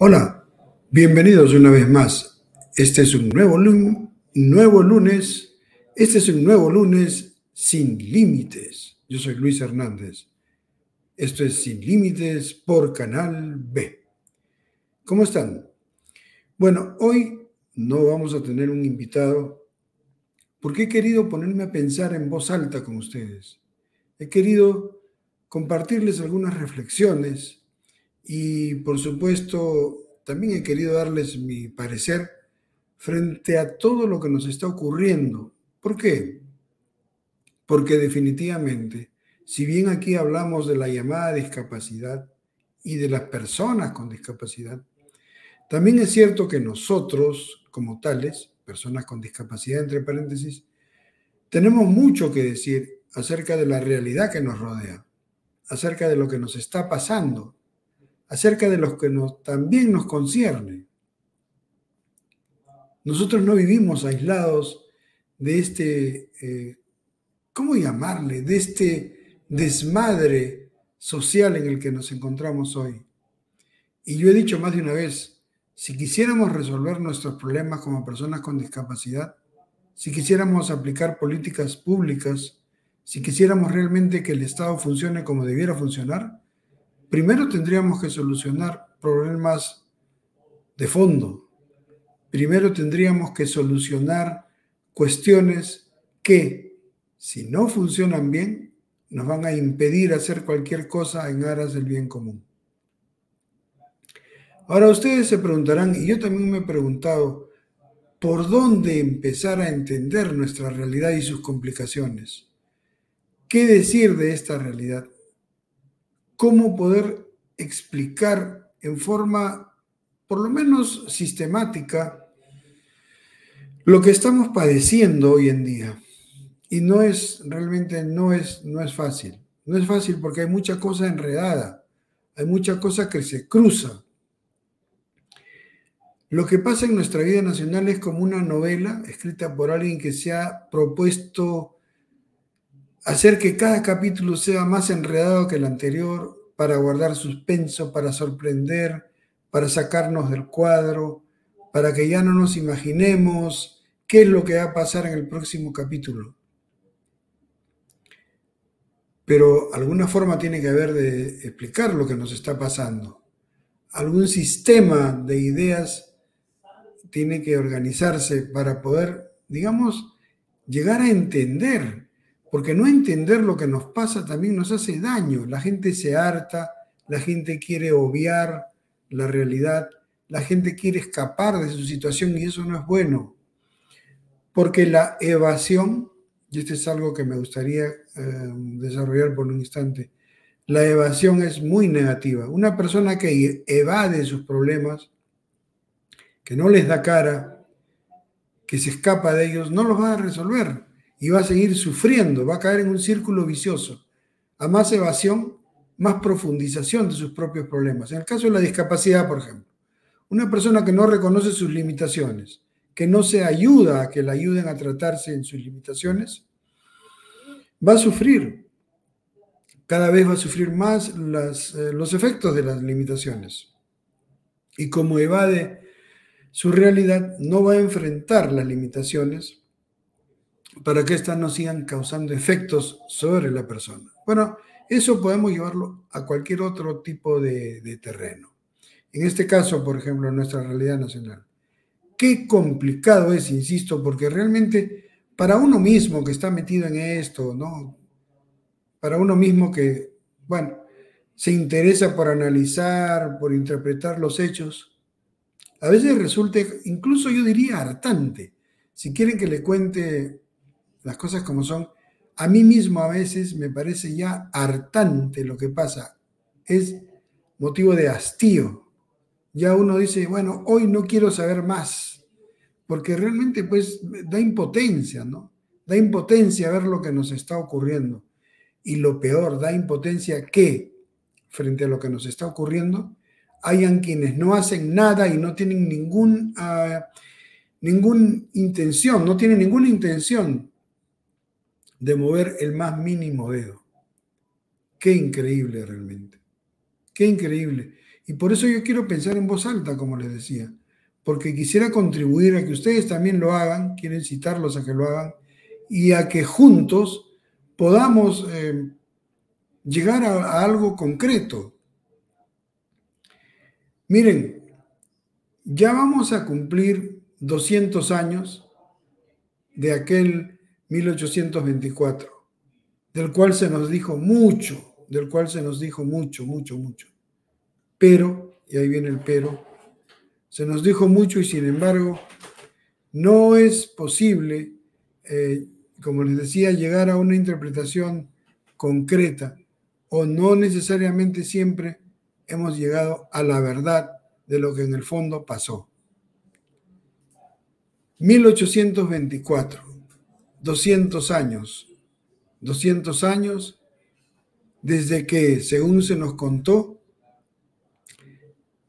Hola, bienvenidos una vez más. Este es un nuevo lunes. Este es un nuevo lunes sin límites. Yo soy Luis Hernández. Esto es Sin Límites por Canal B. ¿Cómo están? Bueno, hoy no vamos a tener un invitado porque he querido ponerme a pensar en voz alta con ustedes. He querido compartirles algunas reflexiones y, por supuesto, también he querido darles mi parecer frente a todo lo que nos está ocurriendo. ¿Por qué? Porque definitivamente, si bien aquí hablamos de la llamada discapacidad y de las personas con discapacidad, también es cierto que nosotros, como tales, personas con discapacidad, entre paréntesis, tenemos mucho que decir acerca de la realidad que nos rodea, acerca de lo que nos está pasando, acerca de lo que también nos concierne. Nosotros no vivimos aislados de ¿cómo llamarle? De este desmadre social en el que nos encontramos hoy. Y yo he dicho más de una vez, si quisiéramos resolver nuestros problemas como personas con discapacidad, si quisiéramos aplicar políticas públicas, si quisiéramos realmente que el Estado funcione como debiera funcionar, primero tendríamos que solucionar problemas de fondo. Primero tendríamos que solucionar cuestiones que, si no funcionan bien, nos van a impedir hacer cualquier cosa en aras del bien común. Ahora ustedes se preguntarán, y yo también me he preguntado, ¿por dónde empezar a entender nuestra realidad y sus complicaciones? ¿Qué decir de esta realidad? ¿Cómo poder explicar en forma, por lo menos sistemática, lo que estamos padeciendo hoy en día? Y realmente no es fácil. No es fácil porque hay mucha cosa enredada, hay mucha cosa que se cruza. Lo que pasa en nuestra vida nacional es como una novela escrita por alguien que se ha propuesto hacer que cada capítulo sea más enredado que el anterior para guardar suspenso, para sorprender, para sacarnos del cuadro, para que ya no nos imaginemos qué es lo que va a pasar en el próximo capítulo. Pero alguna forma tiene que haber de explicar lo que nos está pasando. Algún sistema de ideas tiene que organizarse para poder, digamos, llegar a entender, porque no entender lo que nos pasa también nos hace daño. La gente se harta, la gente quiere obviar la realidad, la gente quiere escapar de su situación y eso no es bueno, porque la evasión, y esto es algo que me gustaría desarrollar por un instante, la evasión es muy negativa. Una persona que evade sus problemas, que no les da cara, que se escapa de ellos, no los va a resolver y va a seguir sufriendo, va a caer en un círculo vicioso. A más evasión, más profundización de sus propios problemas. En el caso de la discapacidad, por ejemplo, una persona que no reconoce sus limitaciones, que no se ayuda a que la ayuden a tratarse en sus limitaciones, va a sufrir. Cada vez va a sufrir más los efectos de las limitaciones. Y como evade su realidad, no va a enfrentar las limitaciones para que éstas no sigan causando efectos sobre la persona. Bueno, eso podemos llevarlo a cualquier otro tipo de terreno. En este caso, por ejemplo, en nuestra realidad nacional. Qué complicado es, insisto, porque realmente para uno mismo que está metido en esto, ¿no? Para uno mismo que, bueno, se interesa por analizar, por interpretar los hechos, a veces resulta, incluso yo diría, hartante. Si quieren que le cuente las cosas como son, a mí mismo a veces me parece ya hartante lo que pasa. Es motivo de hastío. Ya uno dice, bueno, hoy no quiero saber más, porque realmente pues da impotencia, ¿no? Da impotencia ver lo que nos está ocurriendo. Y lo peor, da impotencia que, frente a lo que nos está ocurriendo, hayan quienes no hacen nada y no tienen ninguna intención de mover el más mínimo dedo. Qué increíble realmente. Qué increíble. Y por eso yo quiero pensar en voz alta, como les decía, porque quisiera contribuir a que ustedes también lo hagan, quiero incitarlos a que lo hagan, y a que juntos podamos llegar a algo concreto. Miren, ya vamos a cumplir 200 años de aquel 1824, del cual se nos dijo mucho, del cual se nos dijo mucho, mucho, mucho. Pero, y ahí viene el pero, se nos dijo mucho y sin embargo no es posible, como les decía, llegar a una interpretación concreta o no necesariamente siempre hemos llegado a la verdad de lo que en el fondo pasó. 1824, 200 años, 200 años desde que, según se nos contó,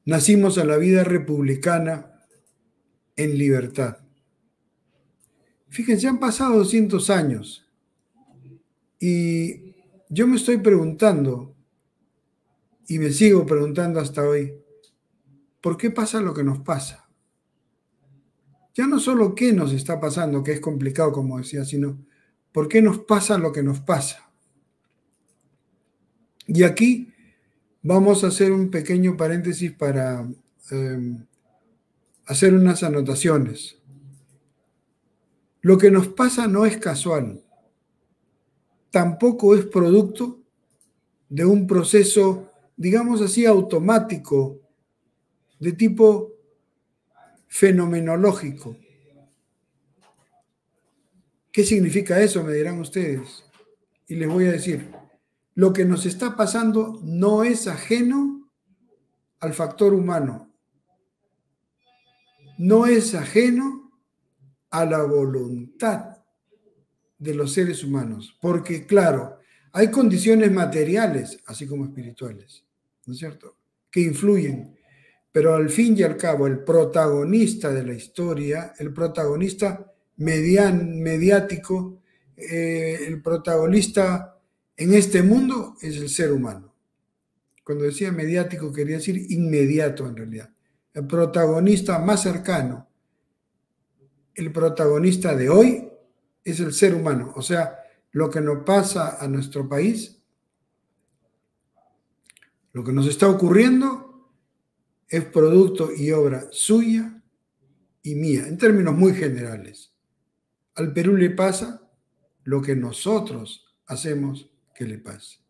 nacimos a la vida republicana en libertad. Fíjense, han pasado 200 años y yo me estoy preguntando, y me sigo preguntando hasta hoy, ¿por qué pasa lo que nos pasa? Ya no solo qué nos está pasando, que es complicado, como decía, sino por qué nos pasa lo que nos pasa. Y aquí vamos a hacer un pequeño paréntesis para hacer unas anotaciones. Lo que nos pasa no es casual, tampoco es producto de un proceso, digamos así, automático, de tipo fenomenológico. ¿Qué significa eso? Me dirán ustedes. Y les voy a decir, lo que nos está pasando no es ajeno al factor humano, no es ajeno a la voluntad de los seres humanos, porque claro, hay condiciones materiales, así como espirituales, ¿no es cierto?, que influyen, pero al fin y al cabo el protagonista de la historia, el protagonista mediático, el protagonista en este mundo es el ser humano. Cuando decía mediático quería decir inmediato en realidad. El protagonista más cercano, el protagonista de hoy es el ser humano. O sea, lo que nos pasa a nuestro país, lo que nos está ocurriendo es producto y obra suya y mía, en términos muy generales. Al Perú le pasa lo que nosotros hacemos que le pase.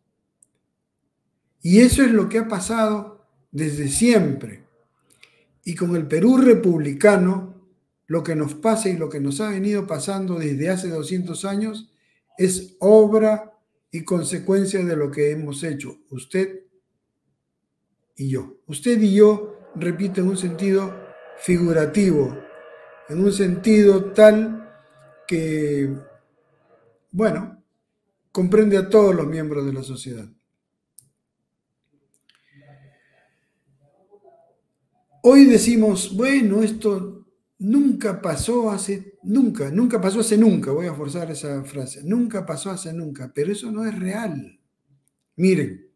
Y eso es lo que ha pasado desde siempre. Y con el Perú republicano, lo que nos pasa y lo que nos ha venido pasando desde hace 200 años es obra y consecuencia de lo que hemos hecho usted y yo. Usted y yo, repito, en un sentido figurativo, en un sentido tal que, bueno, comprende a todos los miembros de la sociedad. Hoy decimos, bueno, esto nunca pasó hace nunca, voy a forzar esa frase, nunca pasó hace nunca, pero eso no es real. Miren,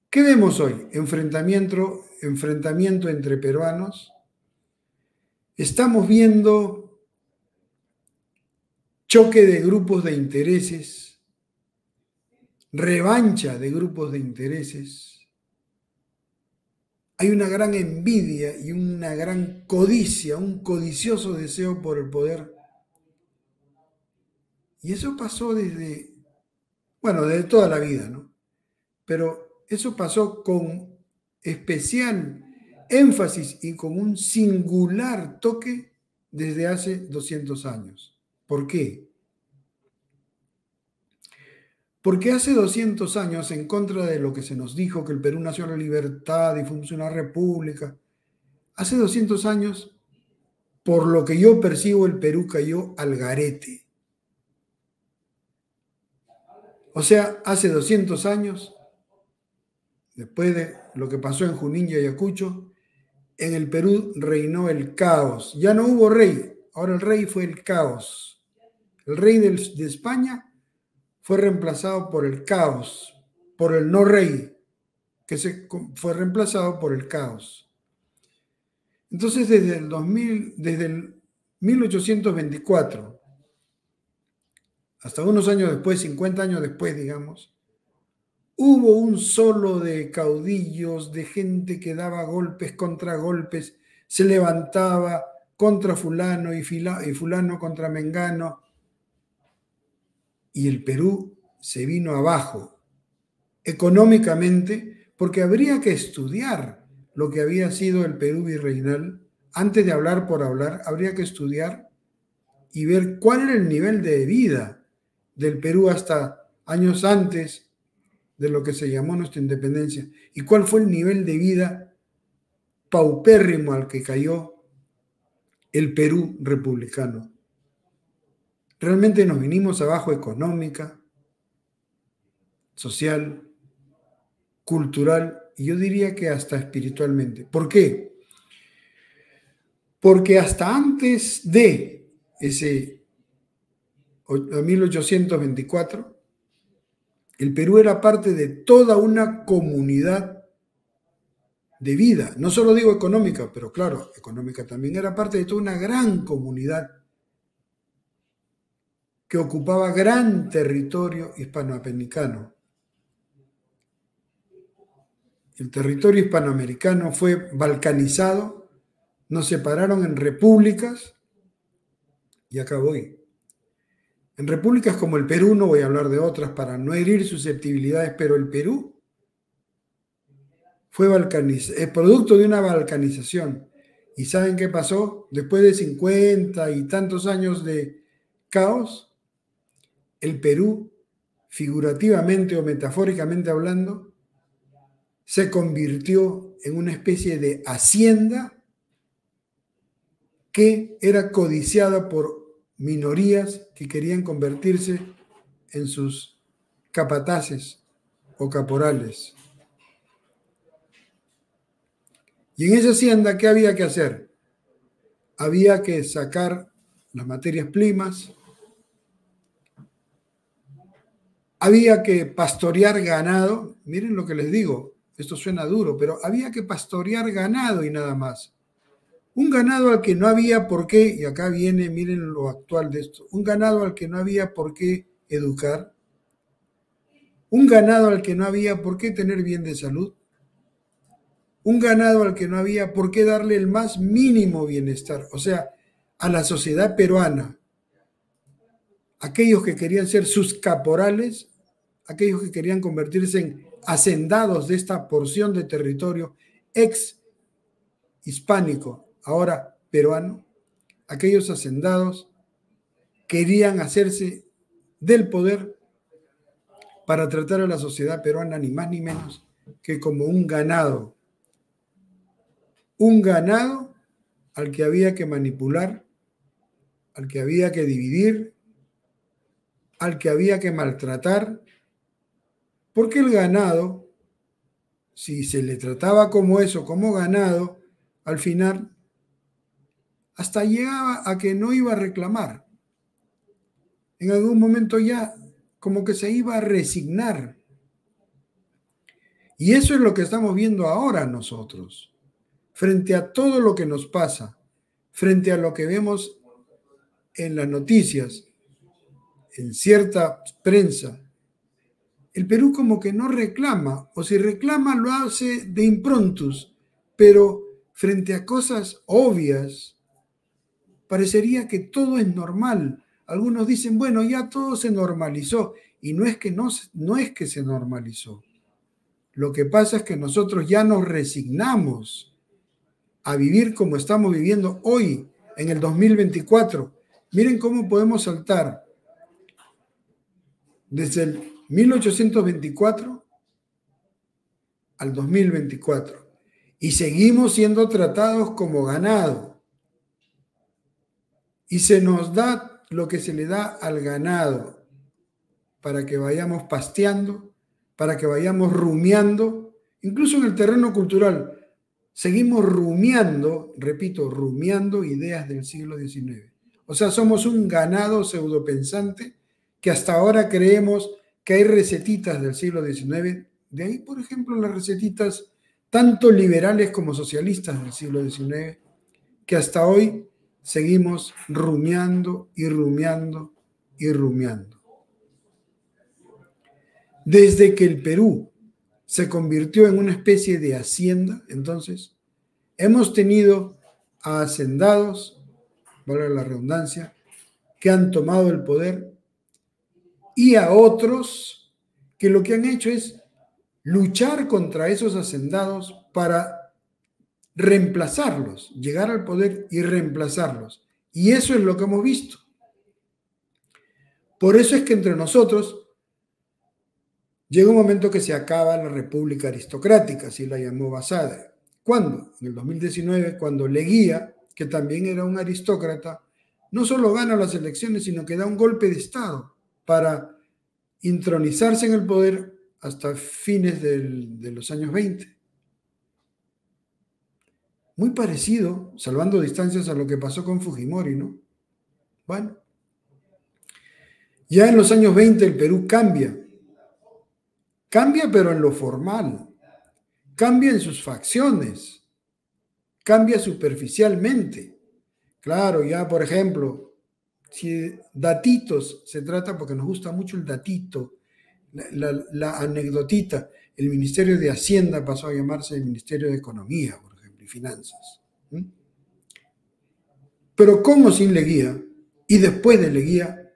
¿qué vemos hoy? Enfrentamiento entre peruanos. Estamos viendo choque de grupos de intereses, revancha de grupos de intereses. Hay una gran envidia y una gran codicia, un codicioso deseo por el poder. Y eso pasó desde toda la vida, ¿no? Pero eso pasó con especial énfasis y con un singular toque desde hace 200 años. ¿Por qué? Porque hace 200 años, en contra de lo que se nos dijo, que el Perú nació en la libertad y fuimos una república, hace 200 años, por lo que yo percibo, el Perú cayó al garete. O sea, hace 200 años, después de lo que pasó en Junín y Ayacucho, en el Perú reinó el caos. Ya no hubo rey, ahora el rey fue el caos. El rey de España fue reemplazado por el caos, por el no rey, que fue reemplazado por el caos. Entonces, desde el 1824, hasta unos años después, 50 años después, digamos, hubo un solo de caudillos, de gente que daba golpes contra golpes, se levantaba contra fulano y fulano contra mengano, y el Perú se vino abajo económicamente, porque habría que estudiar lo que había sido el Perú virreinal. Antes de hablar por hablar, habría que estudiar y ver cuál era el nivel de vida del Perú hasta años antes de lo que se llamó nuestra independencia y cuál fue el nivel de vida paupérrimo al que cayó el Perú republicano. Realmente nos vinimos abajo económica, social, cultural y yo diría que hasta espiritualmente. ¿Por qué? Porque hasta antes de ese 1824, el Perú era parte de toda una comunidad de vida. No solo digo económica, pero claro, económica también. Era parte de toda una gran comunidad que ocupaba gran territorio hispanoamericano. El territorio hispanoamericano fue balcanizado, nos separaron en repúblicas y acá voy. En repúblicas como el Perú, no voy a hablar de otras para no herir susceptibilidades, pero el Perú fue producto de una balcanización. ¿Y saben qué pasó? Después de 50 y tantos años de caos, el Perú, figurativamente o metafóricamente hablando, se convirtió en una especie de hacienda que era codiciada por minorías que querían convertirse en sus capataces o caporales. Y en esa hacienda, ¿qué había que hacer? Había que sacar las materias primas, había que pastorear ganado. Miren lo que les digo, esto suena duro, pero había que pastorear ganado y nada más. Un ganado al que no había por qué, y acá viene, miren lo actual de esto, un ganado al que no había por qué educar, un ganado al que no había por qué tener bien de salud, un ganado al que no había por qué darle el más mínimo bienestar, o sea, a la sociedad peruana, aquellos que querían ser sus caporales, aquellos que querían convertirse en hacendados de esta porción de territorio ex hispánico, ahora peruano, aquellos hacendados querían hacerse del poder para tratar a la sociedad peruana ni más ni menos que como un ganado al que había que manipular, al que había que dividir, al que había que maltratar, porque el ganado, si se le trataba como eso, como ganado, al final hasta llegaba a que no iba a reclamar. En algún momento ya como que se iba a resignar. Y eso es lo que estamos viendo ahora nosotros. Frente a todo lo que nos pasa, frente a lo que vemos en las noticias, en cierta prensa, el Perú como que no reclama, o si reclama lo hace de improntus, pero frente a cosas obvias, parecería que todo es normal. Algunos dicen, bueno, ya todo se normalizó, y no es que se normalizó. Lo que pasa es que nosotros ya nos resignamos a vivir como estamos viviendo hoy, en el 2024. Miren cómo podemos saltar desde el 1824 al 2024 y seguimos siendo tratados como ganado. Y se nos da lo que se le da al ganado para que vayamos pasteando, para que vayamos rumiando, incluso en el terreno cultural. Seguimos rumiando, repito, rumiando ideas del siglo XIX. O sea, somos un ganado pseudopensante que hasta ahora creemos que hay recetitas del siglo XIX De ahí, por ejemplo, las recetitas tanto liberales como socialistas del siglo XIX, que hasta hoy seguimos rumiando y rumiando y rumiando. Desde que el Perú se convirtió en una especie de hacienda, entonces, hemos tenido a hacendados, valga la redundancia, que han tomado el poder y a otros que lo que han hecho es luchar contra esos hacendados para reemplazarlos, llegar al poder y reemplazarlos. Y eso es lo que hemos visto. Por eso es que entre nosotros llega un momento que se acaba la república aristocrática, así la llamó Basadre. ¿Cuándo? En el 2019, cuando Leguía, que también era un aristócrata, no solo gana las elecciones, sino que da un golpe de Estado para intronizarse en el poder hasta fines de los años 20. Muy parecido, salvando distancias, a lo que pasó con Fujimori, ¿no? Bueno, ya en los años 20 el Perú cambia pero en lo formal, cambia en sus facciones, cambia superficialmente. Claro, ya por ejemplo, si datitos se trata, porque nos gusta mucho el datito, la anecdotita, el Ministerio de Hacienda pasó a llamarse el Ministerio de Economía, por ejemplo, y Finanzas. Pero como sin Leguía, y después de Leguía,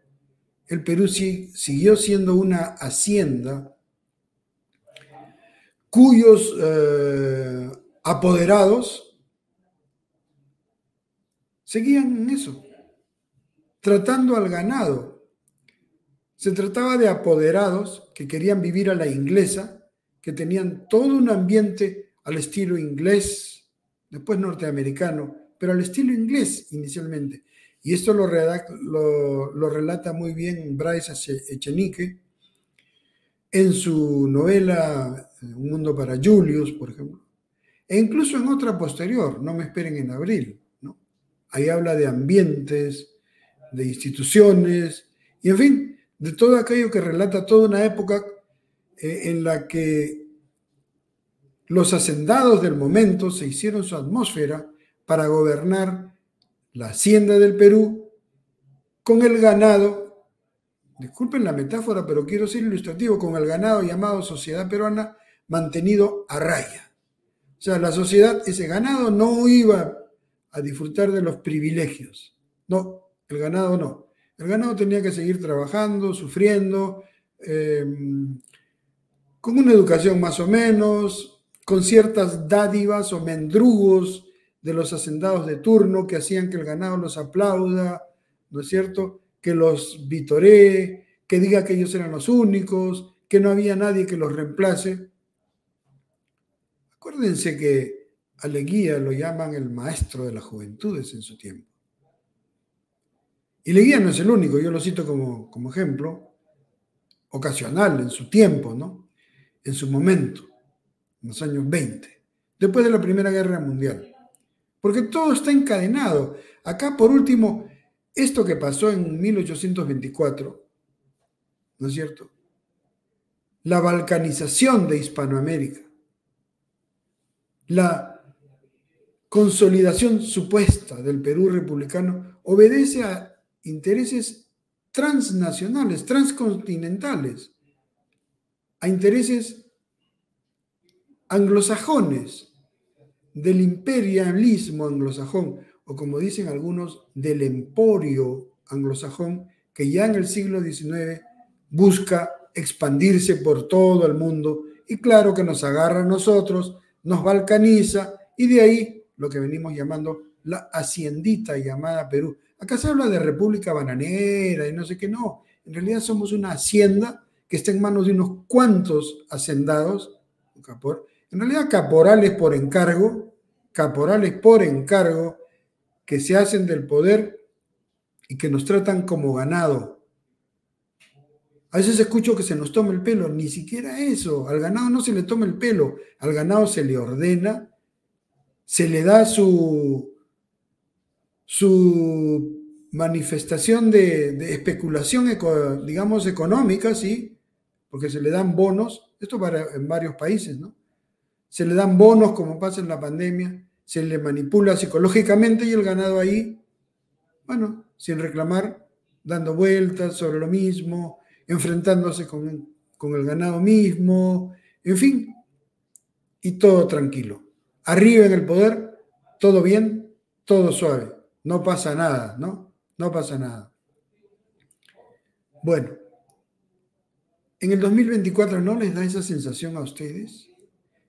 el Perú siguió siendo una hacienda cuyos apoderados seguían en eso, tratando al ganado. Se trataba de apoderados que querían vivir a la inglesa, que tenían todo un ambiente al estilo inglés, después norteamericano, pero al estilo inglés inicialmente. Y esto lo relata muy bien Bryce Echenique en su novela Un mundo para Julius, por ejemplo, e incluso en otra posterior, No me esperen en abril, ¿no? Ahí habla de ambientes, de instituciones, y en fin, de todo aquello que relata toda una época en la que los hacendados del momento se hicieron su atmósfera para gobernar la hacienda del Perú con el ganado, disculpen la metáfora, pero quiero ser ilustrativo, con el ganado llamado sociedad peruana mantenido a raya. O sea, la sociedad, ese ganado no iba a disfrutar de los privilegios. No, el ganado no. El ganado tenía que seguir trabajando, sufriendo, con una educación más o menos, con ciertas dádivas o mendrugos de los hacendados de turno que hacían que el ganado los aplauda, ¿no es cierto?, que los vitoree, que diga que ellos eran los únicos, que no había nadie que los reemplace. Acuérdense que a Leguía lo llaman el maestro de las juventudes en su tiempo. Y Leguía no es el único, yo lo cito como ejemplo ocasional en su tiempo, ¿no? En su momento, en los años 20, después de la Primera Guerra Mundial. Porque todo está encadenado. Acá, por último, esto que pasó en 1824, ¿no es cierto? La balcanización de Hispanoamérica, la consolidación supuesta del Perú republicano obedece a intereses transnacionales, transcontinentales, a intereses anglosajones, del imperialismo anglosajón, o como dicen algunos, del emporio anglosajón, que ya en el siglo XIX busca expandirse por todo el mundo, y claro que nos agarra a nosotros, nos balcaniza, y de ahí lo que venimos llamando la haciendita llamada Perú. Acá se habla de república bananera y no sé qué, no. En realidad somos una hacienda que está en manos de unos cuantos hacendados, en realidad caporales por encargo, que se hacen del poder y que nos tratan como ganado. A veces escucho que se nos toma el pelo, ni siquiera eso, al ganado no se le toma el pelo, al ganado se le ordena, se le da su manifestación de especulación, digamos, económica, ¿sí? porque se le dan bonos, esto en varios países, ¿no? Se le dan bonos como pasa en la pandemia, se le manipula psicológicamente y el ganado ahí, bueno, sin reclamar, dando vueltas sobre lo mismo, enfrentándose con el ganado mismo, en fin, y todo tranquilo. Arriba en el poder, todo bien, todo suave, no pasa nada, ¿no? No pasa nada. Bueno, en el 2024 ¿no les da esa sensación a ustedes?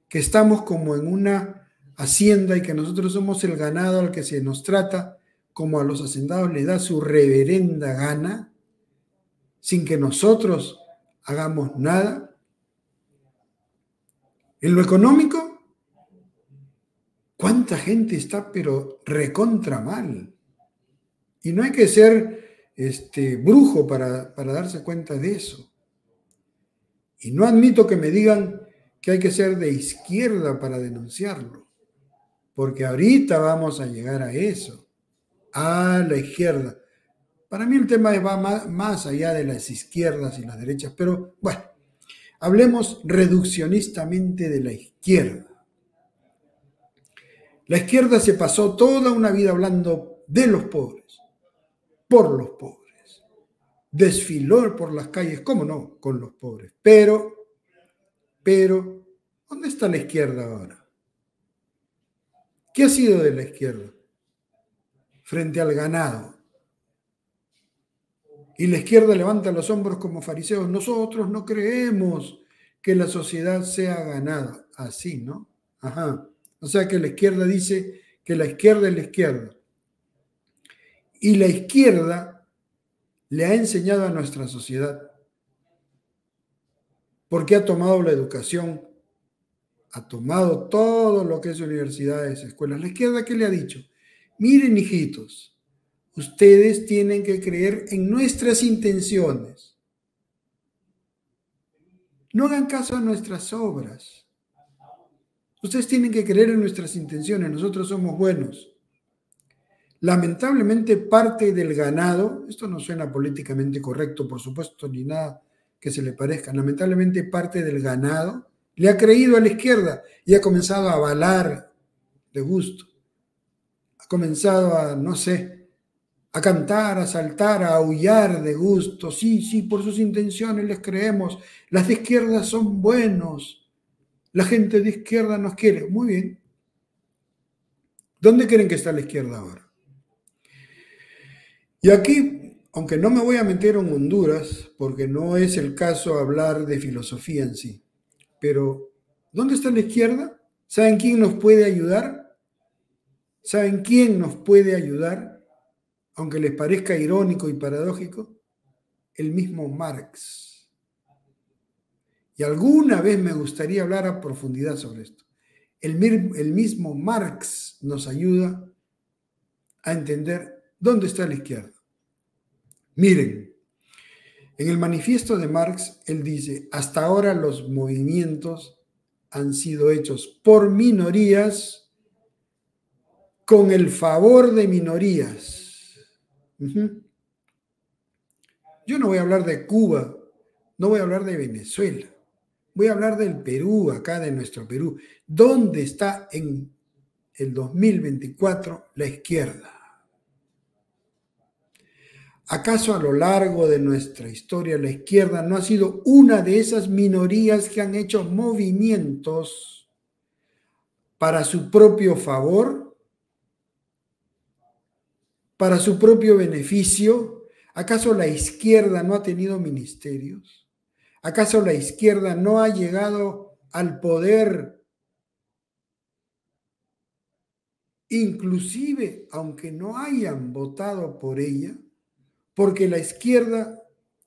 Que estamos como en una hacienda y que nosotros somos el ganado al que se nos trata como a los hacendados les da su reverenda gana, sin que nosotros hagamos nada. En lo económico, ¿cuánta gente está pero recontra mal? Y no hay que ser brujo para darse cuenta de eso. Y no admito que me digan que hay que ser de izquierda para denunciarlo, porque ahorita vamos a llegar a eso, a la izquierda. Para mí el tema va más allá de las izquierdas y las derechas, pero bueno, hablemos reduccionistamente de la izquierda. La izquierda se pasó toda una vida hablando de los pobres, por los pobres. Desfiló por las calles, ¿cómo no?, con los pobres. Pero, ¿dónde está la izquierda ahora? ¿Qué ha sido de la izquierda frente al ganado? Y la izquierda levanta los hombros como fariseos. Nosotros no creemos que la sociedad sea ganada. Así, ¿no? Ajá. O sea que la izquierda dice que la izquierda es la izquierda. Y la izquierda le ha enseñado a nuestra sociedad, porque ha tomado la educación, ha tomado todo lo que es universidades, escuelas. ¿La izquierda qué le ha dicho? Miren, hijitos, ustedes tienen que creer en nuestras intenciones. No hagan caso a nuestras obras. Ustedes tienen que creer en nuestras intenciones. Nosotros somos buenos. Lamentablemente parte del ganado, esto no suena políticamente correcto, por supuesto, ni nada que se le parezca, lamentablemente parte del ganado le ha creído a la izquierda y ha comenzado a avalar de gusto. Ha comenzado a, no sé, a cantar, a saltar, a aullar de gusto. Sí, sí, por sus intenciones les creemos. Las de izquierda son buenos. La gente de izquierda nos quiere. Muy bien. ¿Dónde creen que está la izquierda ahora? Y aquí, aunque no me voy a meter en Honduras, porque no es el caso hablar de filosofía en sí, pero ¿dónde está la izquierda? ¿Saben quién nos puede ayudar? ¿Saben quién nos puede ayudar? Aunque les parezca irónico y paradójico, el mismo Marx. Y alguna vez me gustaría hablar a profundidad sobre esto. El mismo Marx nos ayuda a entender dónde está la izquierda. Miren, en el manifiesto de Marx, él dice, hasta ahora los movimientos han sido hechos por minorías con el favor de minorías. Yo no voy a hablar de Cuba, no voy a hablar de Venezuela, voy a hablar del Perú, acá de nuestro Perú. ¿Dónde está en el 2024 la izquierda? ¿Acaso a lo largo de nuestra historia la izquierda no ha sido una de esas minorías que han hecho movimientos para su propio favor, para su propio beneficio? ¿Acaso la izquierda no ha tenido ministerios? ¿Acaso la izquierda no ha llegado al poder, inclusive aunque no hayan votado por ella? Porque la izquierda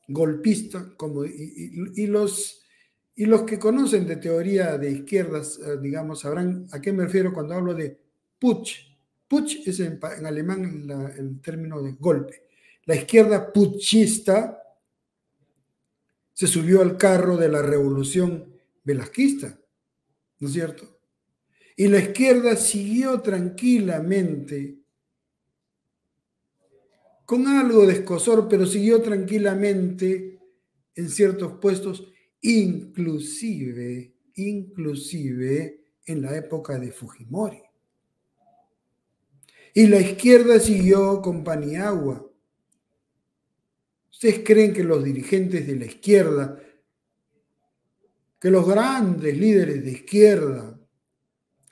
golpista, y los que conocen de teoría de izquierdas, digamos, sabrán a qué me refiero cuando hablo de Putsch. Putsch es en alemán el término de golpe. La izquierda putschista se subió al carro de la revolución velasquista, ¿no es cierto? Y la izquierda siguió tranquilamente, con algo de escozor, pero siguió tranquilamente en ciertos puestos inclusive en la época de Fujimori. Y la izquierda siguió con Paniagua. ¿Ustedes creen que los dirigentes de la izquierda, que los grandes líderes de izquierda,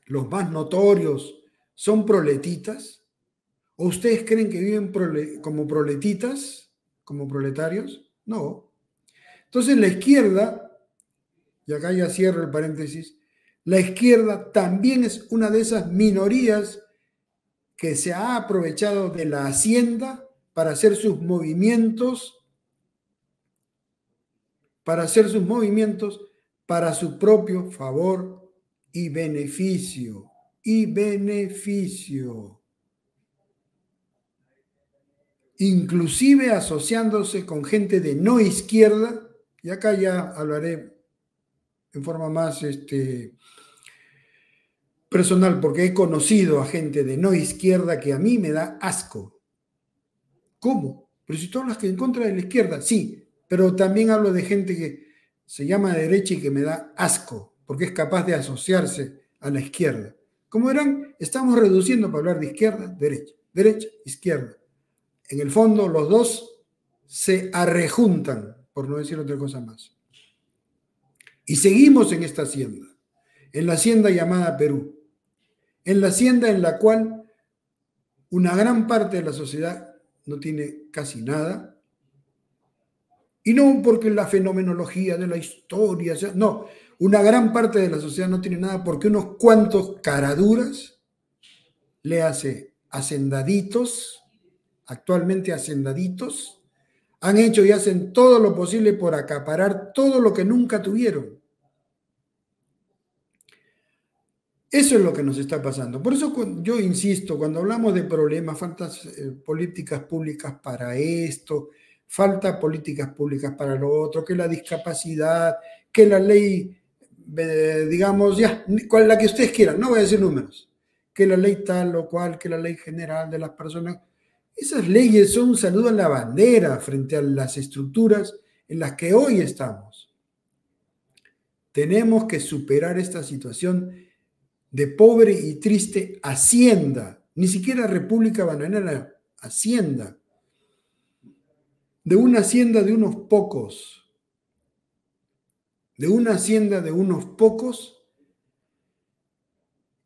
los más notorios, son proletitas? ¿O ustedes creen que viven como proletitas, como proletarios? No. Entonces la izquierda, y acá ya cierro el paréntesis, la izquierda también es una de esas minorías que se ha aprovechado de la hacienda para hacer sus movimientos, para su propio favor y beneficio. Inclusive asociándose con gente de no izquierda, y acá ya hablaré en forma más personal, porque he conocido a gente de no izquierda que a mí me da asco. ¿Cómo? Pero si tú hablas que en contra de la izquierda, sí, pero también hablo de gente que se llama derecha y que me da asco, porque es capaz de asociarse a la izquierda. ¿Cómo verán, estamos reduciendo para hablar de izquierda, derecha, izquierda. En el fondo, los dos se arrejuntan, por no decir otra cosa más. Y seguimos en esta hacienda, en la hacienda llamada Perú, en la hacienda en la cual una gran parte de la sociedad no tiene casi nada, y no porque la fenomenología de la historia, no, una gran parte de la sociedad no tiene nada porque unos cuantos caraduras, le hace hacendaditos, actualmente hacendaditos, han hecho y hacen todo lo posible por acaparar todo lo que nunca tuvieron. Eso es lo que nos está pasando. Por eso yo insisto, cuando hablamos de problemas, faltas políticas públicas para esto, falta políticas públicas para lo otro, que la discapacidad, que la ley, digamos, ya, la que ustedes quieran, no voy a decir números, que la ley tal o cual, que la ley general de las personas. Esas leyes son un saludo a la bandera frente a las estructuras en las que hoy estamos. Tenemos que superar esta situación de pobre y triste hacienda, ni siquiera república bananera, hacienda, de una hacienda de unos pocos,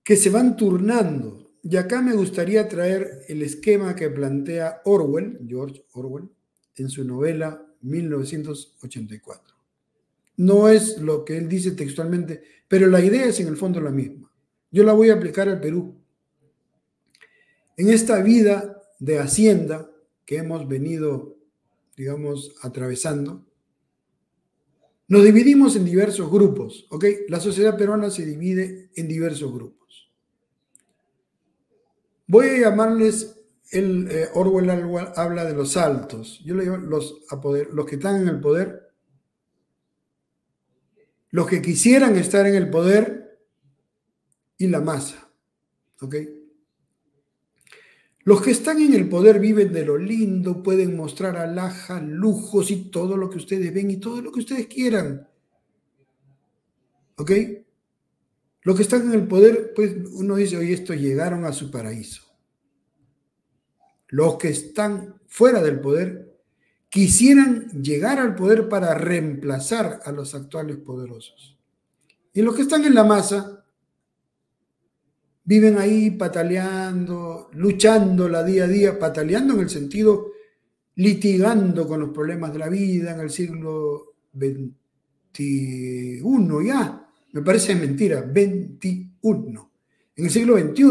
que se van turnando. Y acá me gustaría traer el esquema que plantea George Orwell, en su novela 1984. No es lo que él dice textualmente, pero la idea es en el fondo la misma. Yo la voy a aplicar al Perú. En esta vida de hacienda que hemos venido, digamos, atravesando, nos dividimos en diversos grupos, ¿ok? La sociedad peruana se divide en diversos grupos. Voy a llamarles, Orwell habla de los altos, yo le llamo los que están en el poder, los que quisieran estar en el poder y la masa, ¿ok? Los que están en el poder viven de lo lindo, pueden mostrar alhajas, lujos y todo lo que ustedes ven y todo lo que ustedes quieran. ¿Ok? Los que están en el poder, pues uno dice, oye, estos llegaron a su paraíso. Los que están fuera del poder quisieran llegar al poder para reemplazar a los actuales poderosos. Y los que están en la masa viven ahí pataleando, luchando la día a día, pataleando en el sentido litigando con los problemas de la vida en el siglo XXI ya. Me parece mentira, 21. En el siglo XXI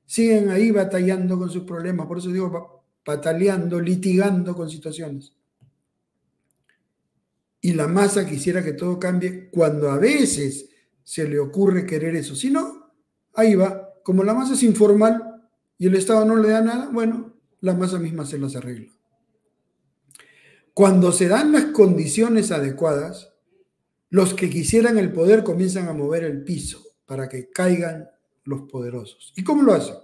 siguen ahí batallando con sus problemas, por eso digo pataleando, litigando con situaciones. Y la masa quisiera que todo cambie cuando a veces se le ocurre querer eso. Si no, ahí va. Como la masa es informal y el Estado no le da nada, bueno, la masa misma se las arregla. Cuando se dan las condiciones adecuadas, los que quisieran el poder comienzan a mover el piso para que caigan los poderosos. ¿Y cómo lo hacen?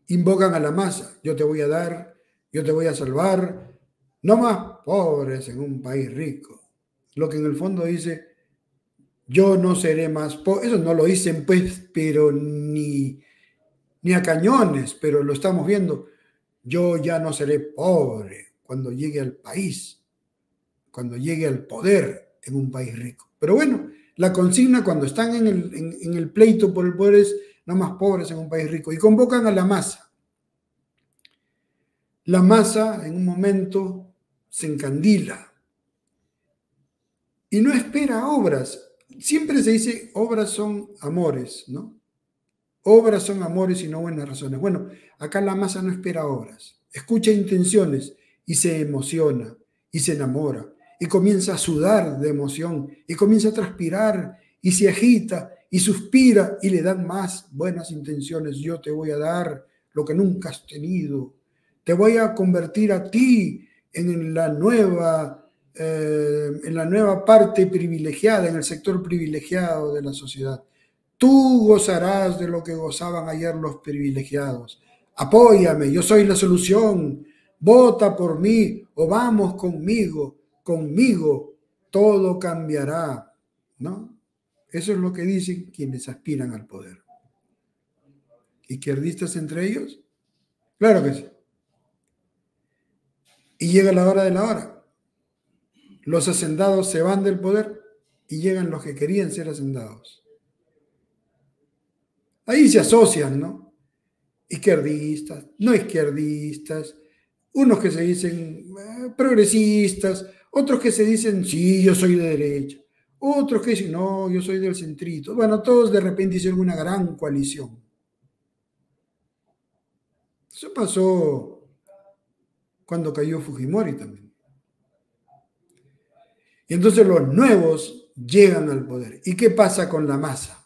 Invocan a la masa. Yo te voy a dar, yo te voy a salvar. No más, pobres en un país rico. Lo que en el fondo dice, yo no seré más pobre. Eso no lo dicen, pues, pero ni a cañones, pero lo estamos viendo. Yo ya no seré pobre cuando llegue al país, cuando llegue al poder en un país rico. Pero bueno, la consigna cuando están en el pleito por el poder es no más pobres en un país rico. Y convocan a la masa. La masa en un momento se encandila y no espera obras. Siempre se dice obras son amores, ¿no? Obras son amores y no buenas razones. Bueno, acá la masa no espera obras, escucha intenciones y se emociona y se enamora y comienza a sudar de emoción y comienza a transpirar y se agita y suspira y le dan más buenas intenciones. Yo te voy a dar lo que nunca has tenido. Te voy a convertir a ti en en la nueva parte privilegiada, en el sector privilegiado de la sociedad. Tú gozarás de lo que gozaban ayer los privilegiados. Apóyame, yo soy la solución. Vota por mí o vamos conmigo. Conmigo todo cambiará, ¿no? Eso es lo que dicen quienes aspiran al poder. ¿Izquierdistas entre ellos? Claro que sí. Y llega la hora de la hora. Los hacendados se van del poder y llegan los que querían ser hacendados. Ahí se asocian, ¿no? Izquierdistas, no izquierdistas, unos que se dicen progresistas, otros que se dicen, sí, yo soy de derecha, otros que dicen, no, yo soy del centrito. Bueno, todos de repente hicieron una gran coalición. Eso pasó cuando cayó Fujimori también. Y entonces los nuevos llegan al poder. ¿Y qué pasa con la masa?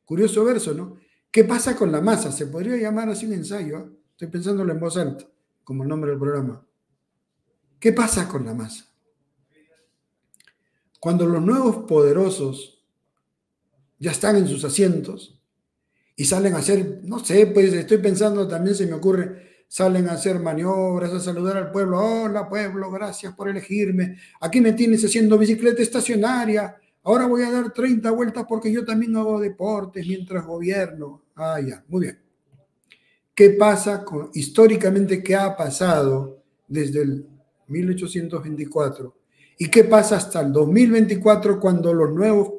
Curioso verso, ¿no? ¿Qué pasa con la masa? Se podría llamar así un ensayo, ¿eh? Estoy pensándolo en voz alta, como el nombre del programa. ¿Qué pasa con la masa? Cuando los nuevos poderosos ya están en sus asientos y salen a hacer, no sé, pues estoy pensando, también se me ocurre, salen a hacer maniobras, a saludar al pueblo. Hola pueblo, gracias por elegirme. Aquí me tienes haciendo bicicleta estacionaria. Ahora voy a dar 30 vueltas porque yo también hago deportes mientras gobierno. Ah, ya, muy bien. ¿Qué pasa históricamente, qué ha pasado desde el 1824? ¿Y qué pasa hasta el 2024 cuando los nuevos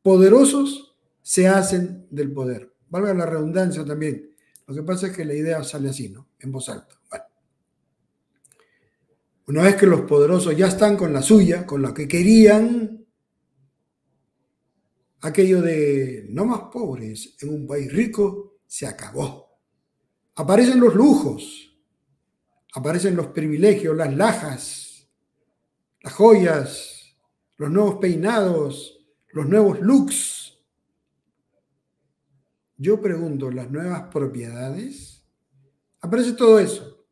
poderosos se hacen del poder? Valga la redundancia también. Lo que pasa es que la idea sale así, ¿no? En voz alta. Bueno. Una vez que los poderosos ya están con la suya, con la que querían, aquello de no más pobres en un país rico se acabó. Aparecen los lujos, aparecen los privilegios, las lajas, las joyas, los nuevos peinados, los nuevos looks. Yo pregunto, ¿las nuevas propiedades? Aparece todo eso.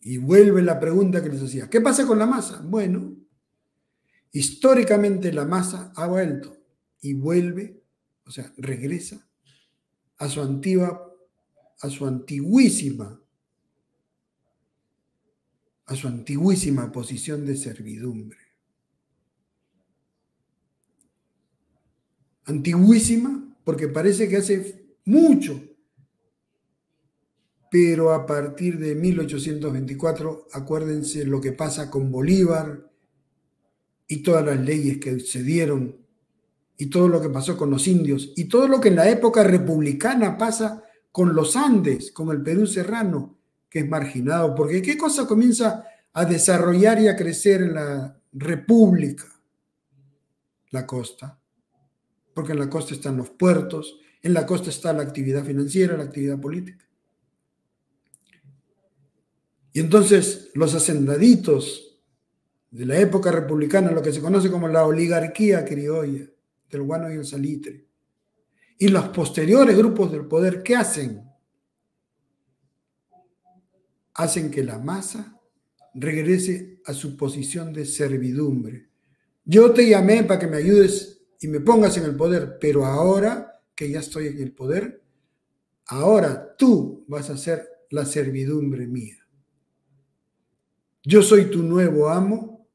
Y vuelve la pregunta que les hacía. ¿Qué pasa con la masa? Bueno, históricamente la masa ha vuelto y vuelve, o sea, regresa a su antiguísima posición de servidumbre. Antiguísima porque parece que hace mucho, pero a partir de 1824, acuérdense lo que pasa con Bolívar y todas las leyes que se dieron y todo lo que pasó con los indios y todo lo que en la época republicana pasa con los Andes, con el Perú serrano, que es marginado, porque ¿qué cosa comienza a desarrollar y a crecer en la república? La costa, porque en la costa están los puertos, en la costa está la actividad financiera, la actividad política. Y entonces los hacendaditos de la época republicana, lo que se conoce como la oligarquía criolla, del guano y el salitre, y los posteriores grupos del poder, ¿qué hacen? Hacen que la masa regrese a su posición de servidumbre. Yo te llamé para que me ayudes y me pongas en el poder, pero ahora que ya estoy en el poder, ahora tú vas a ser la servidumbre mía. Yo soy tu nuevo amo.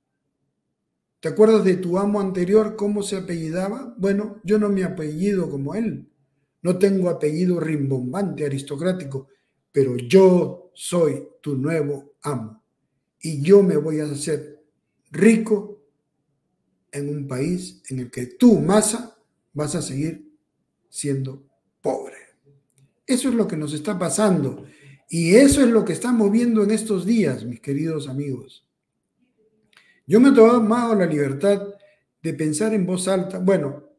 ¿Te acuerdas de tu amo anterior, cómo se apellidaba? Bueno, yo no me apellido como él. No tengo apellido rimbombante, aristocrático, pero yo soy tu nuevo amo. Y yo me voy a hacer rico en un país en el que tú, masa, vas a seguir siendo pobre. Eso es lo que nos está pasando. Y eso es lo que estamos viendo en estos días, mis queridos amigos. Yo me he tomado la libertad de pensar en voz alta. Bueno,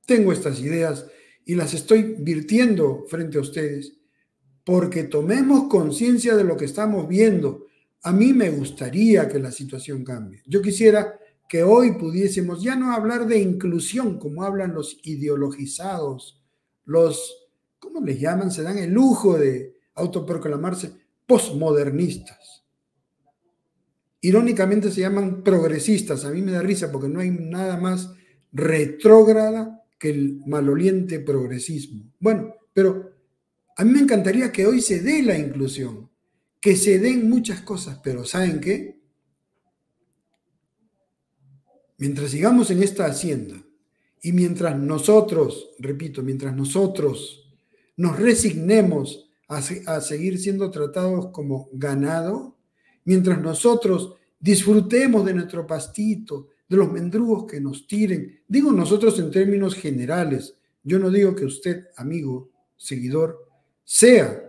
tengo estas ideas y las estoy virtiendo frente a ustedes porque tomemos conciencia de lo que estamos viendo. A mí me gustaría que la situación cambie. Yo quisiera que hoy pudiésemos ya no hablar de inclusión como hablan los ideologizados, los, ¿cómo les llaman? Se dan el lujo de autoproclamarse postmodernistas. Irónicamente se llaman progresistas. A mí me da risa porque no hay nada más retrógrada que el maloliente progresismo. Bueno, pero a mí me encantaría que hoy se dé la inclusión, que se den muchas cosas, pero ¿saben qué? Mientras sigamos en esta hacienda y mientras nosotros, repito, mientras nosotros nos resignemos a seguir siendo tratados como ganado, mientras nosotros disfrutemos de nuestro pastito, de los mendrugos que nos tiren, digo nosotros en términos generales, yo no digo que usted, amigo, seguidor, sea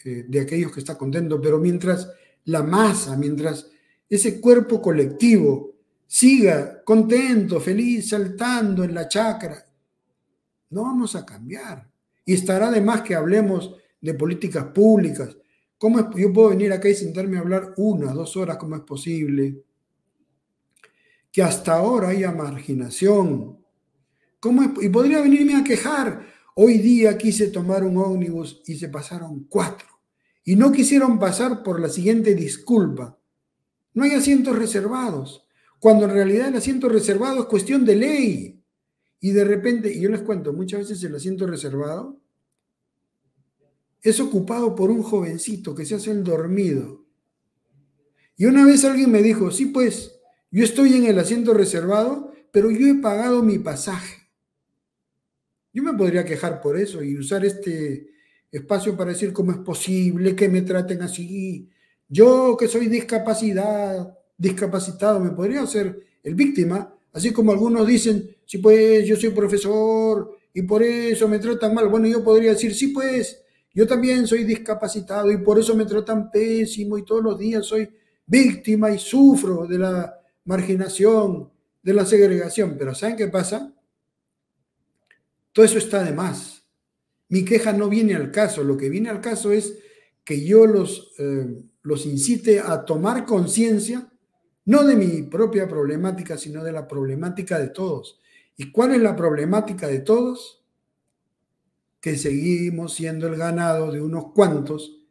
de aquellos que está contento, pero mientras la masa, mientras ese cuerpo colectivo siga contento, feliz, saltando en la chacra, no vamos a cambiar. Y estará de más que hablemos de políticas públicas. ¿Cómo es? Yo puedo venir acá y sentarme a hablar 1, 2 horas, ¿cómo es posible que hasta ahora haya marginación? ¿Cómo es? Y podría venirme a quejar. Hoy día quise tomar un ómnibus y se pasaron 4. Y no quisieron pasar por la siguiente disculpa. No hay asientos reservados, cuando en realidad el asiento reservado es cuestión de ley. Y de repente, y yo les cuento, muchas veces el asiento reservado es ocupado por un jovencito que se hace el dormido. Y una vez alguien me dijo, sí, pues, yo estoy en el asiento reservado, pero yo he pagado mi pasaje. Yo me podría quejar por eso y usar este espacio para decir cómo es posible que me traten así. Yo que soy discapacitado, me podría hacer el víctima, así como algunos dicen, sí, pues, yo soy profesor y por eso me tratan mal. Bueno, yo podría decir, sí, pues, yo también soy discapacitado y por eso me tratan pésimo y todos los días soy víctima y sufro de la marginación, de la segregación. Pero ¿saben qué pasa? Todo eso está de más. Mi queja no viene al caso. Lo que viene al caso es que yo los incite a tomar conciencia, no de mi propia problemática, sino de la problemática de todos. ¿Y cuál es la problemática de todos? Que seguimos siendo el ganado de unos cuantos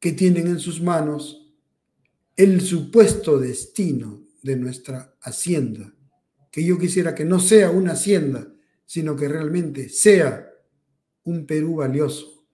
que tienen en sus manos el supuesto destino de nuestra hacienda, que yo quisiera que no sea una hacienda, sino que realmente sea un Perú valioso,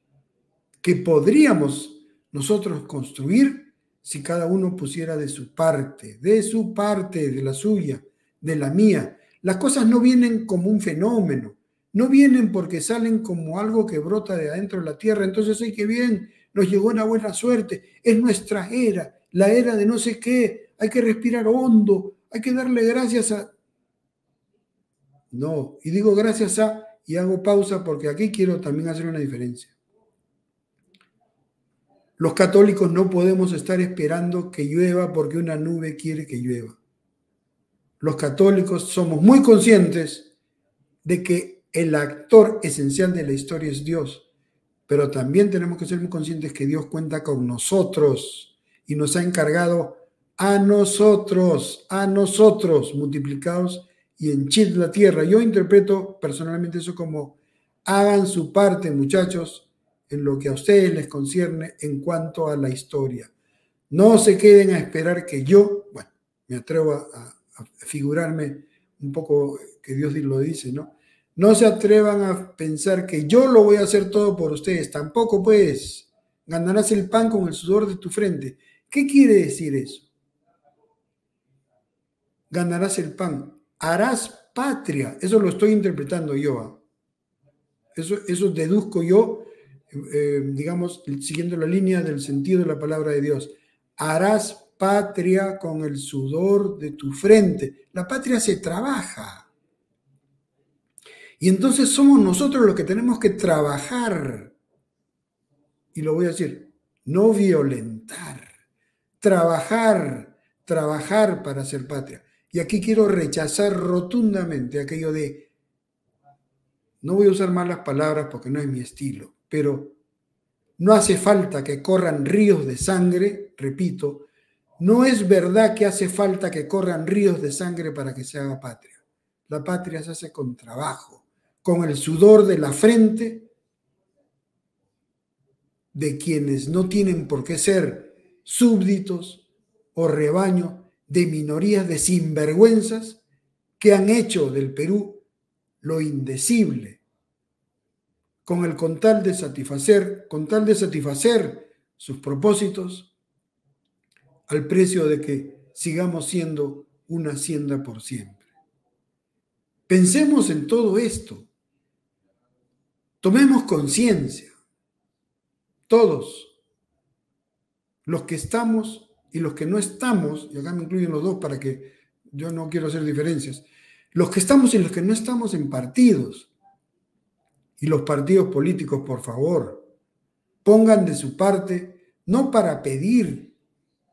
que podríamos nosotros construir si cada uno pusiera de su parte, de la suya, de la mía. Las cosas no vienen como un fenómeno, no vienen porque salen como algo que brota de adentro de la tierra. Entonces, ¡ay, qué bien! Nos llegó una buena suerte, es nuestra era, la era de no sé qué, hay que respirar hondo, hay que darle gracias a... No, y digo gracias a, y hago pausa porque aquí quiero también hacer una diferencia. Los católicos no podemos estar esperando que llueva porque una nube quiere que llueva. Los católicos somos muy conscientes de que el actor esencial de la historia es Dios, pero también tenemos que ser muy conscientes que Dios cuenta con nosotros y nos ha encargado a nosotros multiplicados y henchid la tierra. Yo interpreto personalmente eso como hagan su parte, muchachos, en lo que a ustedes les concierne en cuanto a la historia. No se queden a esperar que yo, bueno, me atrevo a figurarme un poco que Dios lo dice, ¿no? No se atrevan a pensar que yo lo voy a hacer todo por ustedes. Tampoco, pues, ganarás el pan con el sudor de tu frente. ¿Qué quiere decir eso? ganarás el pan, harás patria. Eso lo estoy interpretando yo. Eso deduzco yo, digamos, siguiendo la línea del sentido de la palabra de Dios. Harás patria con el sudor de tu frente. La patria se trabaja. Y entonces somos nosotros los que tenemos que trabajar. Y lo voy a decir, no violentar. Trabajar para hacer patria. Y aquí quiero rechazar rotundamente aquello de, no voy a usar malas palabras porque no es mi estilo, pero no hace falta que corran ríos de sangre, repito, no es verdad que hace falta que corran ríos de sangre para que se haga patria. La patria se hace con trabajo, con el sudor de la frente de quienes no tienen por qué ser súbditos o rebaño de minorías de sinvergüenzas que han hecho del Perú lo indecible, con tal de satisfacer sus propósitos al precio de que sigamos siendo una hacienda por siempre. Pensemos en todo esto. Tomemos conciencia. Todos, los que estamos y los que no estamos, y acá me incluyen los dos para que yo no quiero hacer diferencias, los que estamos y los que no estamos en partidos, y los partidos políticos, por favor, pongan de su parte, no para pedir,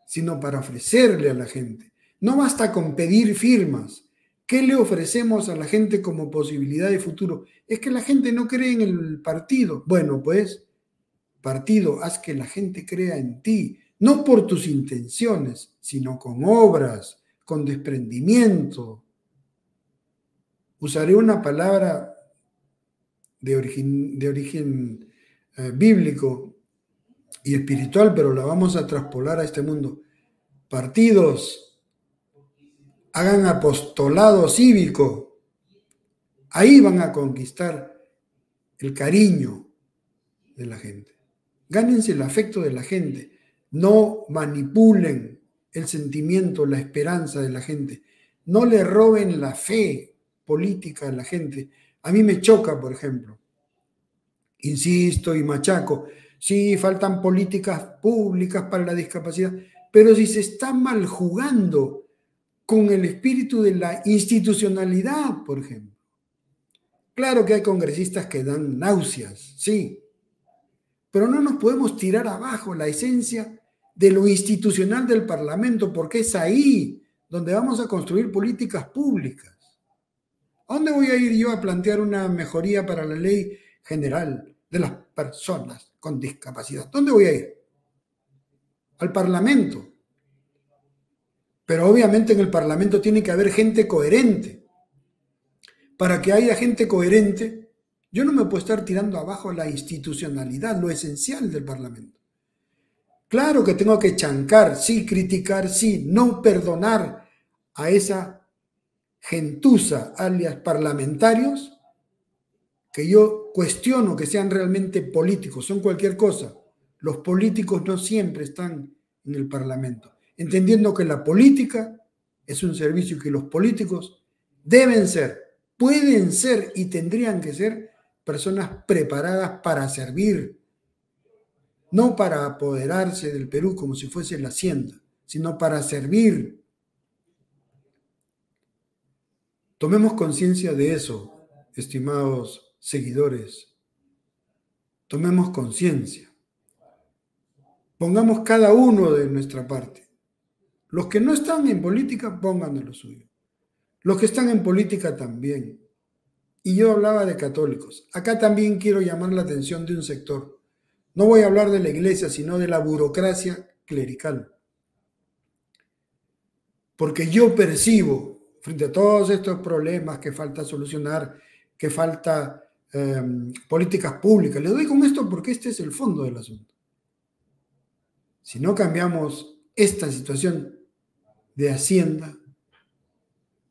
sino para ofrecerle a la gente. No basta con pedir firmas. ¿Qué le ofrecemos a la gente como posibilidad de futuro? Es que la gente no cree en el partido. Bueno, pues, partido, haz que la gente crea en ti, no por tus intenciones, sino con obras, con desprendimiento. Usaré una palabra de origen bíblico y espiritual, pero la vamos a traspolar a este mundo. Partidos, hagan apostolado cívico. Ahí van a conquistar el cariño de la gente. Gánense el afecto de la gente. No manipulen el sentimiento, la esperanza de la gente. No le roben la fe política a la gente. A mí me choca, por ejemplo. Insisto y machaco. Sí, faltan políticas públicas para la discapacidad, pero si se está mal jugando con el espíritu de la institucionalidad, por ejemplo. Claro que hay congresistas que dan náuseas, sí, pero no nos podemos tirar abajo la esencia de lo institucional del Parlamento, porque es ahí donde vamos a construir políticas públicas. ¿A dónde voy a ir yo a plantear una mejoría para la ley general de las personas con discapacidad? ¿Dónde voy a ir? Al Parlamento. Pero obviamente en el Parlamento tiene que haber gente coherente. Para que haya gente coherente, yo no me puedo estar tirando abajo la institucionalidad, lo esencial del Parlamento. Claro que tengo que chancar, sí, criticar, sí, no perdonar a esa gentuza, alias parlamentarios, que yo cuestiono que sean realmente políticos, son cualquier cosa. Los políticos no siempre están en el Parlamento, entendiendo que la política es un servicio y que los políticos deben ser, pueden ser y tendrían que ser personas preparadas para servir, no para apoderarse del Perú como si fuese la hacienda, sino para servir. Tomemos conciencia de eso, estimados seguidores. Tomemos conciencia. Pongamos cada uno de nuestra parte. Los que no están en política, pongan de lo suyo. Los que están en política también. Y yo hablaba de católicos. Acá también quiero llamar la atención de un sector. No voy a hablar de la iglesia, sino de la burocracia clerical. Porque yo percibo, frente a todos estos problemas que falta solucionar, que falta políticas públicas, le doy con esto porque este es el fondo del asunto. Si no cambiamos esta situación de Hacienda,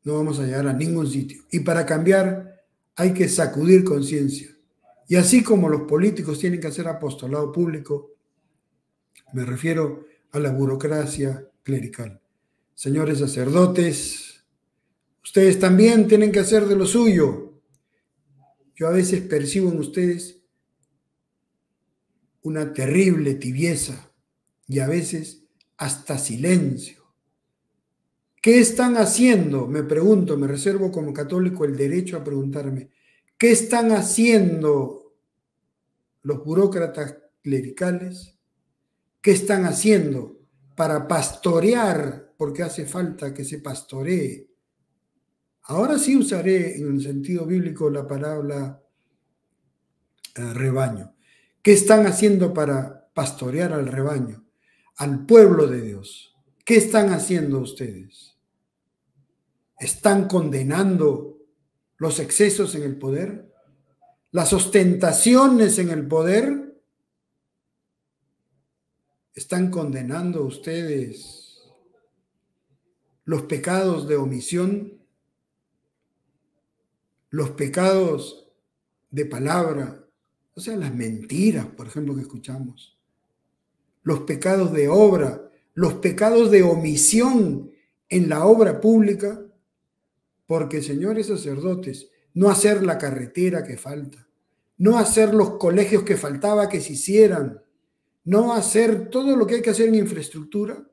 no vamos a llegar a ningún sitio. Y para cambiar hay que sacudir conciencia. Y así como los políticos tienen que hacer apostolado público, me refiero a la burocracia clerical. Señores sacerdotes, Ustedes también tienen que hacer de lo suyo. Yo a veces percibo en ustedes una terrible tibieza y a veces hasta silencio. ¿Qué están haciendo? Me pregunto, me reservo como católico el derecho a preguntarme, ¿qué están haciendo los burócratas clericales? ¿Qué están haciendo para pastorear? Porque hace falta que se pastoree. Ahora sí usaré en el sentido bíblico la palabra rebaño. ¿Qué están haciendo para pastorear al rebaño, al pueblo de Dios? ¿Qué están haciendo ustedes? ¿Están condenando los excesos en el poder? ¿Las ostentaciones en el poder? ¿Están condenando ustedes los pecados de omisión? ¿Los pecados de palabra? O sea, las mentiras, por ejemplo, que escuchamos. Los pecados de obra, los pecados de omisión en la obra pública. Porque, señores sacerdotes, no hacer la carretera que falta, no hacer los colegios que faltaba que se hicieran, no hacer todo lo que hay que hacer en infraestructura,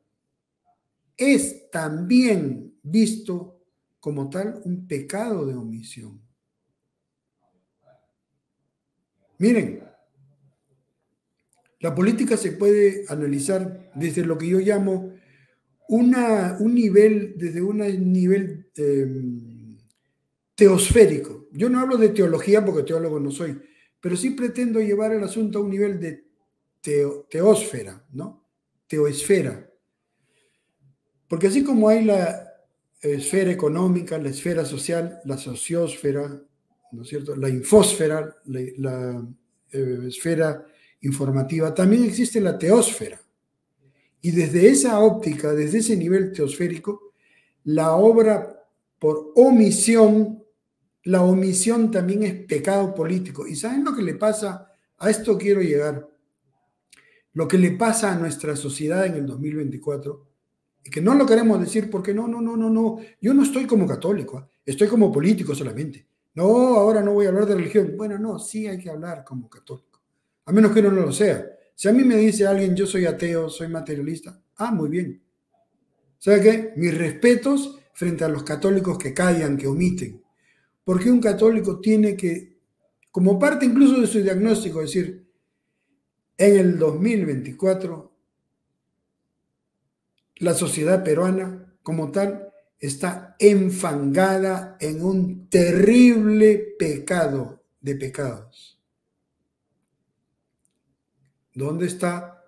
es también visto como tal un pecado de omisión. Miren, la política se puede analizar desde lo que yo llamo un nivel, desde un nivel teosférico. Yo no hablo de teología porque teólogo no soy, pero sí pretendo llevar el asunto a un nivel de teósfera, ¿no? Teoesfera. Porque así como hay la esfera económica, la esfera social, la sociosfera, ¿no es cierto? La infosfera, la esfera informativa, también existe la teósfera. Y desde esa óptica, desde ese nivel teosférico, la obra por omisión, la omisión también es pecado político. ¿Y saben lo que le pasa? A esto quiero llegar. Lo que le pasa a nuestra sociedad en el 2024, y que no lo queremos decir porque no. Yo no estoy como católico, estoy como político solamente. No, ahora no voy a hablar de religión. Bueno, no, sí hay que hablar como católico. A menos que uno no lo sea. Si a mí me dice alguien, yo soy ateo, soy materialista, muy bien. ¿Sabe qué? Mis respetos frente a los católicos que callan, que omiten. Porque un católico tiene que, como parte incluso de su diagnóstico, decir, en el 2024, la sociedad peruana como tal está enfangada en un terrible pecado de pecados. ¿Dónde está?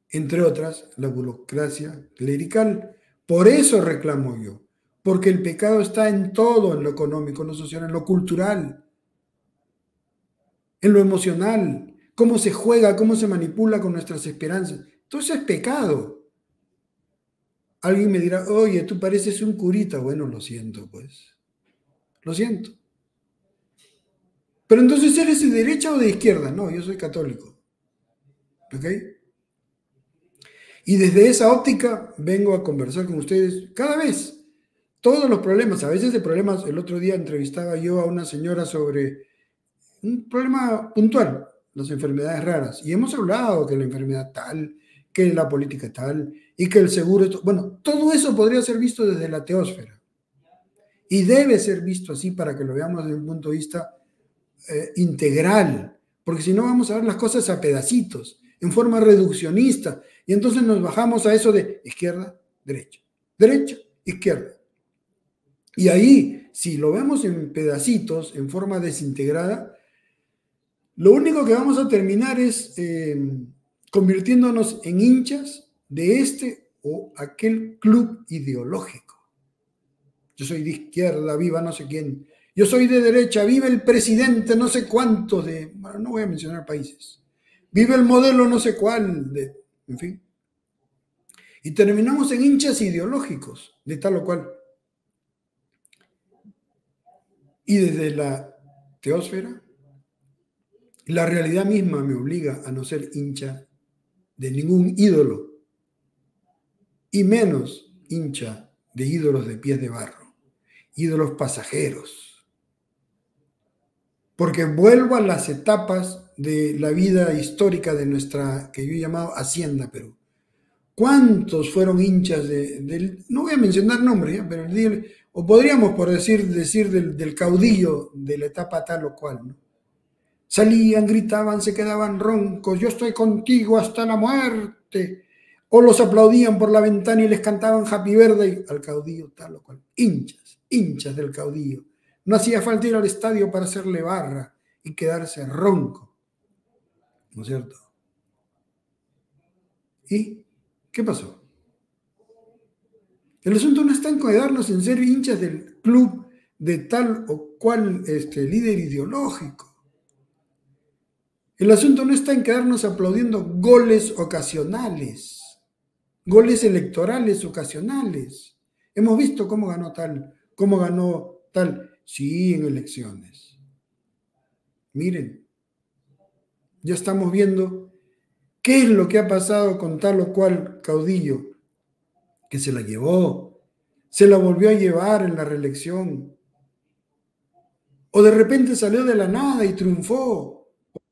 Entre otras, la burocracia clerical. Por eso reclamo yo, porque el pecado está en todo, en lo económico, en lo social, en lo cultural, en lo emocional, cómo se juega, cómo se manipula con nuestras esperanzas. Todo eso es pecado. Alguien me dirá, oye, tú pareces un curita. Bueno, lo siento, pues. Lo siento. Pero entonces, ¿eres de derecha o de izquierda? No, yo soy católico. ¿Ok? Y desde esa óptica vengo a conversar con ustedes cada vez. Todos los problemas, a veces de problemas, el otro día entrevistaba yo a una señora sobre un problema puntual, las enfermedades raras. Y hemos hablado que la enfermedad tal, que la política tal, y que el seguro... Bueno, todo eso podría ser visto desde la teósfera. Y debe ser visto así para que lo veamos desde un punto de vista integral. Porque si no vamos a ver las cosas a pedacitos, en forma reduccionista. Y entonces nos bajamos a eso de izquierda, derecha, derecha, izquierda. Y ahí, si lo vemos en pedacitos, en forma desintegrada, lo único que vamos a terminar es convirtiéndonos en hinchas de este o aquel club ideológico. Yo soy de izquierda, viva no sé quién. Yo soy de derecha, vive el presidente no sé cuántos de... Bueno, no voy a mencionar países. Vive el modelo no sé cuál de... En fin. Y terminamos en hinchas ideológicos de tal o cual. Y desde la teósfera, la realidad misma me obliga a no ser hincha de ningún ídolo, y menos hincha de ídolos de pies de barro. ídolos pasajeros. Porque vuelvo a las etapas de la vida histórica de nuestra, que yo he llamado Hacienda Perú. ¿Cuántos fueron hinchas del, no voy a mencionar nombres, ¿ya? Pero o podríamos por decir del caudillo de la etapa tal o cual, ¿no? Salían, gritaban, se quedaban roncos, yo estoy contigo hasta la muerte. O los aplaudían por la ventana y les cantaban Happy Birthday al caudillo tal o cual. Hinchas del caudillo. No hacía falta ir al estadio para hacerle barra y quedarse ronco, ¿no es cierto? ¿Y qué pasó? El asunto no está en quedarnos en ser hinchas del club de tal o cual líder ideológico. El asunto no está en quedarnos aplaudiendo goles ocasionales, goles electorales ocasionales. Hemos visto cómo ganó tal, sí, en elecciones. Miren, ya estamos viendo qué es lo que ha pasado con tal o cual caudillo, que se la llevó, se la volvió a llevar en la reelección, o de repente salió de la nada y triunfó,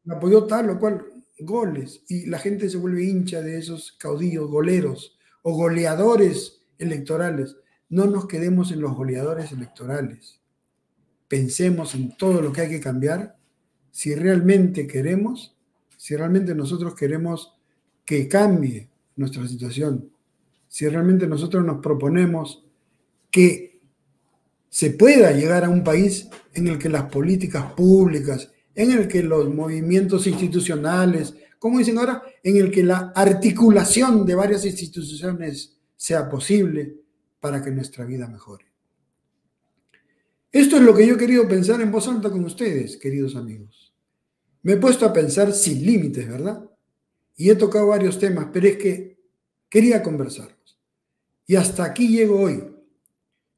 apoyó tal o cual goles, y la gente se vuelve hincha de esos caudillos goleros o goleadores electorales. No nos quedemos en los goleadores electorales. Pensemos en todo lo que hay que cambiar si realmente queremos, si realmente nosotros queremos que cambie nuestra situación, si realmente nosotros nos proponemos que se pueda llegar a un país en el que las políticas públicas, en el que los movimientos institucionales, como dicen ahora, en el que la articulación de varias instituciones sea posible para que nuestra vida mejore. Esto es lo que yo he querido pensar en voz alta con ustedes, queridos amigos. Me he puesto a pensar sin límites, ¿verdad? Y he tocado varios temas, pero es que quería conversarlos. Y hasta aquí llego hoy.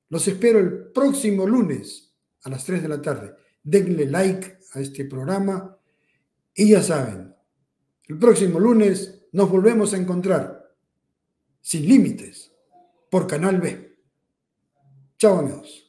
Los espero el próximo lunes a las 3 de la tarde. Denle like a este programa y ya saben, el próximo lunes nos volvemos a encontrar sin límites por Canal B. Chao amigos.